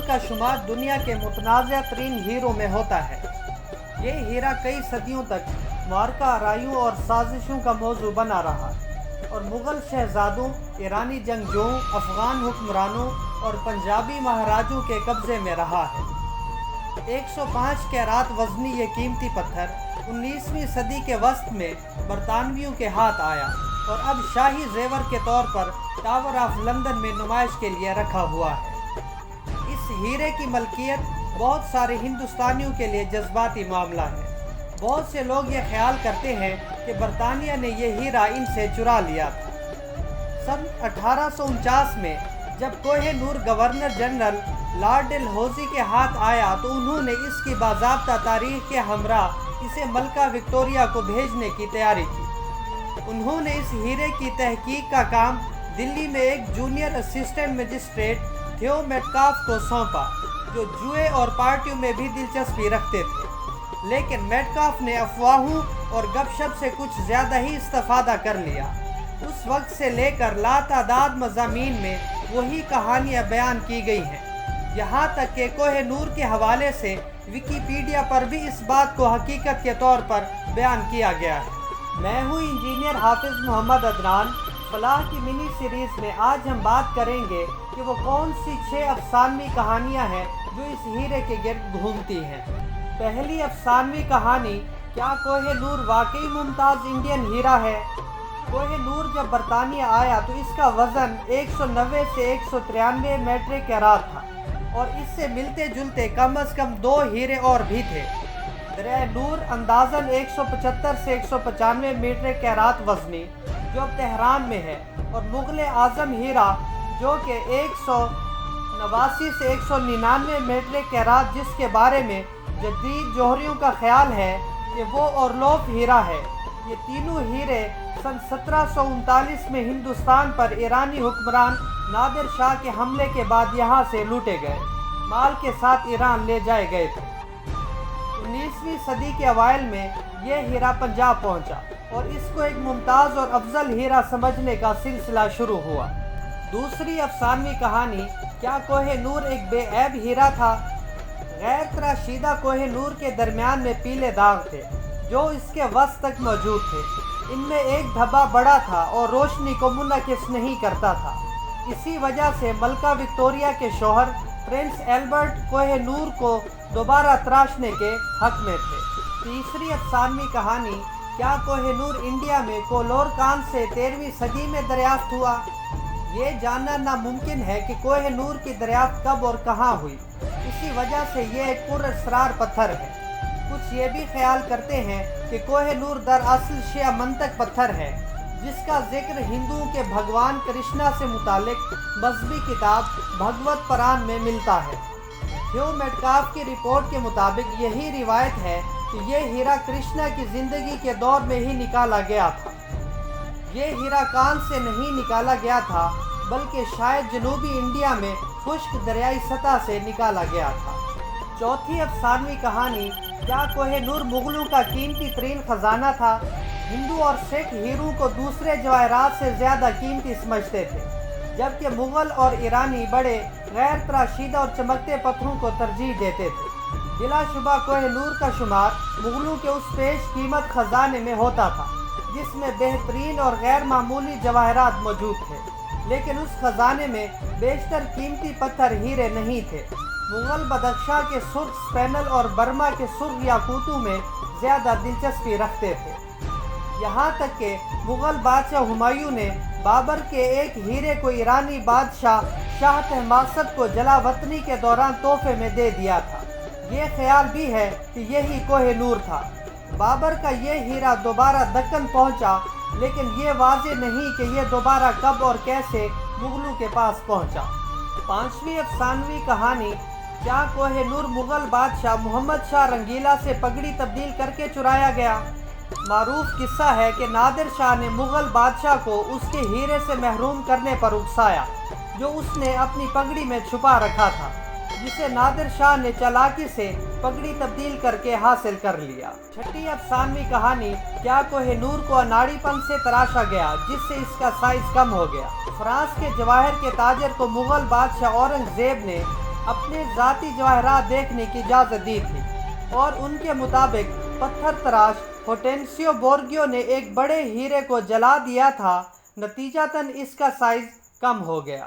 کا شمار دنیا کے متنازع ترین ہیروں میں ہوتا ہے۔ یہ ہیرا کئی صدیوں تک معرکہ آرائیوں اور سازشوں کا موضوع بنا رہا اور مغل شہزادوں، ایرانی جنگجوؤں، افغان حکمرانوں اور پنجابی مہاراجوں کے قبضے میں رہا ہے۔ 105 کیرات وزنی یہ قیمتی پتھر 19ویں صدی کے وسط میں برطانویوں کے ہاتھ آیا اور اب شاہی زیور کے طور پر ٹاور آف لندن میں نمائش کے لیے رکھا ہوا ہے۔ اس ہیرے کی ملکیت بہت سارے ہندوستانیوں کے لیے جذباتی معاملہ ہے۔ بہت سے لوگ یہ خیال کرتے ہیں کہ برطانیہ نے یہ ہیرا ان سے چرا لیا تھا۔ سن 1849 میں جب Koh Noor governor general lord Dalhousie کے ہاتھ آیا تو انہوں نے اس کی باضابطہ تاریخ کے ہمراہ اسے ملکہ وکٹوریہ کو بھیجنے کی تیاری کی۔ انہوں نے اس ہیرے کی تحقیق کا کام دلی میں ایک جونیئر اسسٹنٹ مجسٹریٹ تھیو میٹکالف کو سونپا، جو جوئے اور پارٹیوں میں بھی دلچسپی رکھتے تھے۔ لیکن میٹکالف نے افواہوں اور گپ شپ سے کچھ زیادہ ہی استفادہ کر لیا۔ اس وقت سے لے کر لاتعداد مضامین میں وہی کہانیاں بیان کی گئی ہیں، یہاں تک کہ کوہ نور کے حوالے سے ویکیپیڈیا پر بھی اس بات کو حقیقت کے طور پر بیان کیا گیا ہے۔ میں ہوں انجینئر حافظ محمد عدنان۔ فلاح کی منی سیریز میں آج ہم بات کریں گے کہ وہ کون سی 6 افسانوی کہانیاں ہیں جو اس ہیرے کے گرد گھومتی ہیں۔ پہلی افسانوی کہانی، کیا کوہ نور واقعی ممتاز انڈین ہیرا ہے؟ کوہ نور جب برطانیہ آیا تو اس کا وزن 190 سے 193 میٹرک کیرات تھا اور اس سے ملتے جلتے کم از کم 2 ہیرے اور بھی تھے۔ دریائے نور اندازاً 175 سے 195 میٹرک کیرات وزنی، جو اب تہران میں ہے، اور مغل اعظم ہیرا جو کہ 189 سے 199 میٹرک کیرات، جس کے بارے میں جدید جوہریوں کا خیال ہے کہ وہ اورلوف ہیرا ہے۔ یہ تینوں ہیرے سن 1739 میں ہندوستان پر ایرانی حکمران نادر شاہ کے حملے کے بعد یہاں سے لوٹے گئے، مال کے ساتھ ایران لے جائے گئے تھے۔ 19ویں صدی کے اوائل میں یہ ہیرا پنجاب پہنچا اور اس کو ایک ممتاز اور افضل ہیرا سمجھنے کا سلسلہ شروع ہوا۔ دوسری افسانوی کہانی، کیا کوہ نور ایک بے عیب ہیرا تھا؟ غیر تراشیدہ کوہ نور کے درمیان میں پیلے داغ تھے جو اس کے وسط تک موجود تھے۔ ان میں ایک دھبا بڑا تھا اور روشنی کو منعکس نہیں کرتا تھا۔ اسی وجہ سے ملکہ وکٹوریہ کے شوہر پرنس ایلبرٹ کوہ نور کو دوبارہ تراشنے کے حق میں تھے۔ تیسری افسانوی کہانی، کیا کوہ نور انڈیا میں کولور کان سے 13ویں صدی میں دریافت ہوا؟ یہ جاننا ناممکن ہے کہ کوہ نور کی دریافت کب اور کہاں ہوئی، اسی وجہ سے یہ ایک پراسرار پتھر ہے۔ کچھ یہ بھی خیال کرتے ہیں کہ کوہ نور دراصل شیعہ منطق پتھر ہے، جس کا ذکر ہندوؤں کے بھگوان کرشنا سے متعلق مذہبی کتاب بھگوت پران میں ملتا ہے۔ تھیو میٹکالف کی رپورٹ کے مطابق یہی روایت ہے کہ یہ ہیرا کرشنا کی زندگی کے دور میں ہی نکالا گیا تھا۔ یہ ہیرا کان سے نہیں نکالا گیا تھا، بلکہ شاید جنوبی انڈیا میں خشک دریائی سطح سے نکالا گیا تھا۔ چوتھی افسانوی کہانی، کیا کوہ نور مغلوں کا قیمتی ترین خزانہ تھا؟ ہندو اور سکھ ہیروں کو دوسرے جواہرات سے زیادہ قیمتی سمجھتے تھے، جبکہ مغل اور ایرانی بڑے غیر تراشیدہ اور چمکتے پتھروں کو ترجیح دیتے تھے۔ بلا شبہ کوہ نور کا شمار مغلوں کے اس پیش قیمت خزانے میں ہوتا تھا جس میں بہترین اور غیر معمولی جواہرات موجود تھے، لیکن اس خزانے میں بیشتر قیمتی پتھر ہیرے نہیں تھے۔ مغل بدخشاں کے سرخ سپینل اور برما کے سرخ یاقوتوں میں زیادہ دلچسپی رکھتے تھے، یہاں تک کہ مغل بادشاہ ہمایوں نے بابر کے ایک ہیرے کو ایرانی بادشاہ شاہ طہماسپ کو جلا وطنی کے دوران تحفے میں دے دیا تھا۔ یہ خیال بھی ہے کہ یہی کوہ نور تھا۔ بابر کا یہ ہیرا دوبارہ دکن پہنچا، لیکن یہ واضح نہیں کہ یہ دوبارہ کب اور کیسے مغلوں کے پاس پہنچا۔ پانچویں افسانوی کہانی، کیا کوہ نور مغل بادشاہ محمد شاہ رنگیلا سے پگڑی تبدیل کر کے چرایا گیا؟ معروف قصہ ہے کہ نادر شاہ نے مغل بادشاہ کو اس کے ہیرے سے محروم کرنے پر اکسایا جو اس نے اپنی پگڑی میں چھپا رکھا تھا، جسے نادر شاہ نے چالاکی سے پگڑی تبدیل کر کے حاصل کر لیا۔ چھٹی افسانوی کہانی، کیا کوہ نور کو اناڑی پن سے تراشا گیا جس سے اس کا سائز کم ہو گیا؟ فرانس کے جواہر کے تاجر کو مغل بادشاہ اورنگزیب نے اپنے ذاتی جواہرات دیکھنے کی اجازت دی تھی، اور ان کے مطابق پتھر تراش ہوٹینسیو بورگیو نے ایک بڑے ہیرے کو جلا دیا تھا، نتیجتاً اس کا سائز کم ہو گیا۔